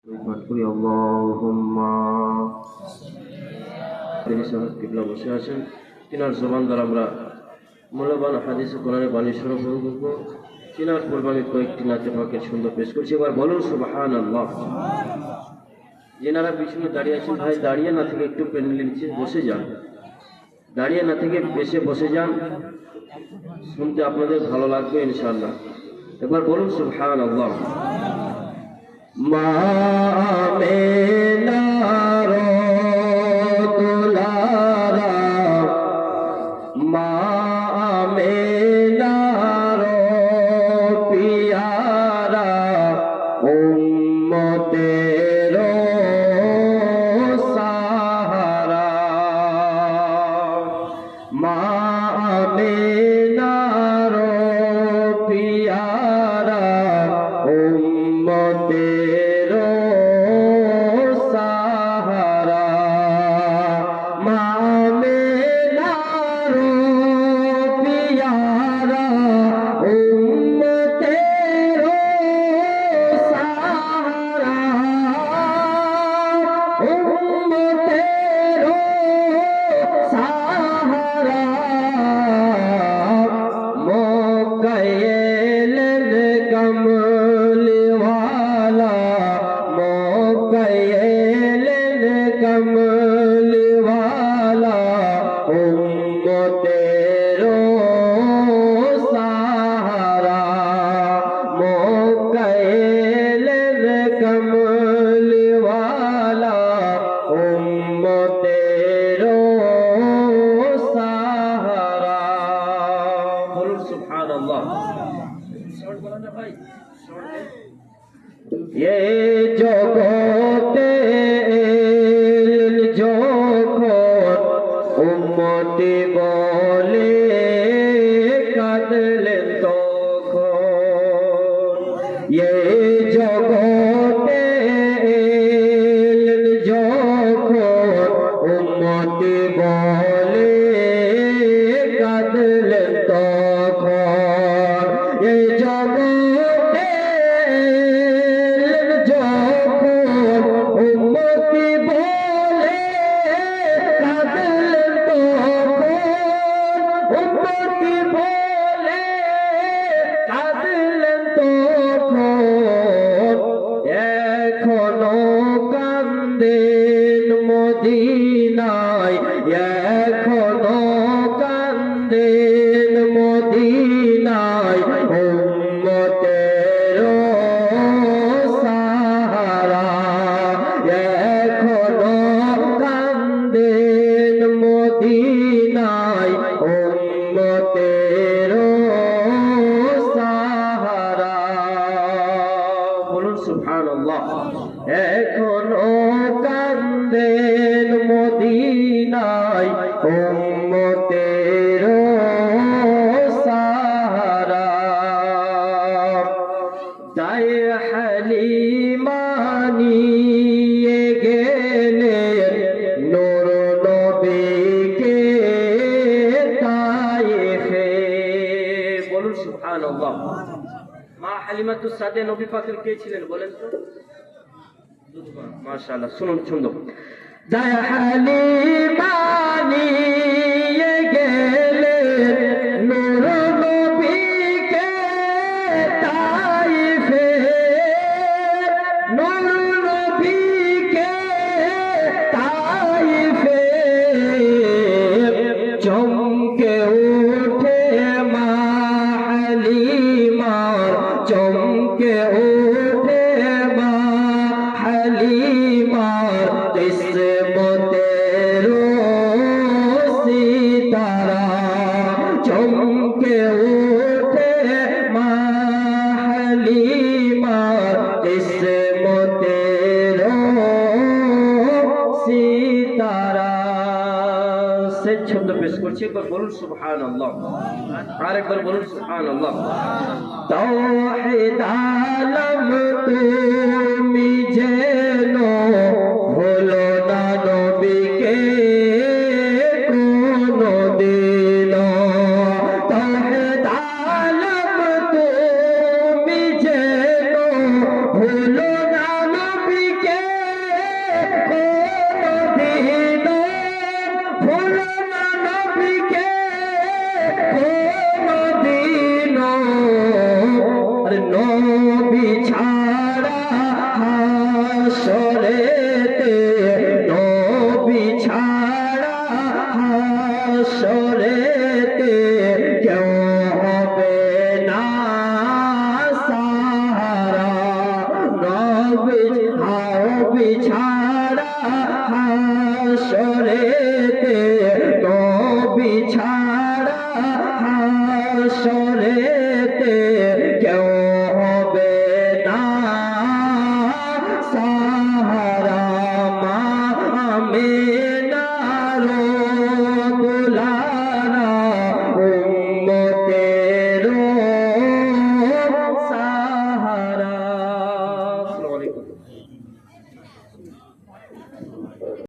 পাঠ করি আল্লাহুম্মা তিনি সাহেব কিবলা বসে আছেন, তিনার জবান দ্বারা আমরা মূল্যবান হাদিস ও কোরআনের বাণী শ্রবণ করব। তিনার পূর্বে আমি কয়েকটি নাতে পাকের সুন্দর পেশ করছি। এবার বলুন সুবহানাল্লাহ। যেনারা পিছনে দাঁড়িয়ে আছেন, ভাই দাঁড়িয়ে না থেকে একটু প্যান্ডেলের নিচে বসে যান, দাঁড়িয়ে না থেকে বেশি বসে যান, শুনতে আপনাদের ভালো লাগবে ইনশাআল্লাহ। একবার বলুন সুবহানাল্লাহ। মা আমিনার দুলারা, মা আমিনার পিয়ারা, উম্মতের সাহারা, মা আমিনার পিয়ারা, উম্মতের সাহারা, মা আমিনার পিয়ারা, উম্মতের সাহারা, উম্মতের সাহারা, মক্কায় এলেন কমলিওয়ালা, মক্কায় এলেন কমলিওয়ালা, উম্মতের সাহারা, মক্কায় এলেন কমলিওয়ালা, উম্মতের সাহারা। বলুন সুবহানাল্লাহ। এ জগতে যখন উম্মতি বলে কাঁদলেন তখন, এ জগতে যখন উম্মতি বলে কাঁদলেন তখন, এ জগতে যখন উম্মতি বলে কাঁদলেন তখন, উম্মতি বলে কাঁদলেন তখন, এখনো কান্দেন মদিনায়, এখনো কান্দেন মদিনায়, উম্মতের সাহারা, এখনো কান্দেন মদিনায়, উম্মতের সাহারা। বলুন সুবহানাল্লাহ। এখনো কান্দেন মদিনায়, উম্মতের সাহারা, দায় হালিমা নিয়ে গেলেন নূর নবীকে তায়েফে। বলুন সুবহানাল্লাহ। মা হালিমাতুস সাদিয়া নবী পাকের কে ছিলেন বলেন তো? মাশাআল্লাহ, শুনুন ছন্দ। দায় হালিমা নিয়ে গেলেন নূর নবীকে তায়েফে, নূর নবীকে তায়েফে, চমকে উঠে মা হালিমার, চমকে উঠে মা হালিমার, কিসমতের সিতারা, চমকে উঠে মা হালিমার, কিসমতের সিতারা। সে শব্দ পেশ করছি, একবার বলুন সুবহানাল্লাহ, আর একবার বলুন সুবহানাল্লাহ। তাওহীদ আলম তুমি যেন ভুলো না নবীকে কোনদিন, তাওহীদ আলম তুমি যেন ভুলো না নবীকে হাও বিছাড়া হাসরেতে নবী ছাড়া হাসরেতে কেউ হবে না সাহারা মা আমিনার দুলারা উম্মতের সাহারা। আসসালামু আলাইকুম।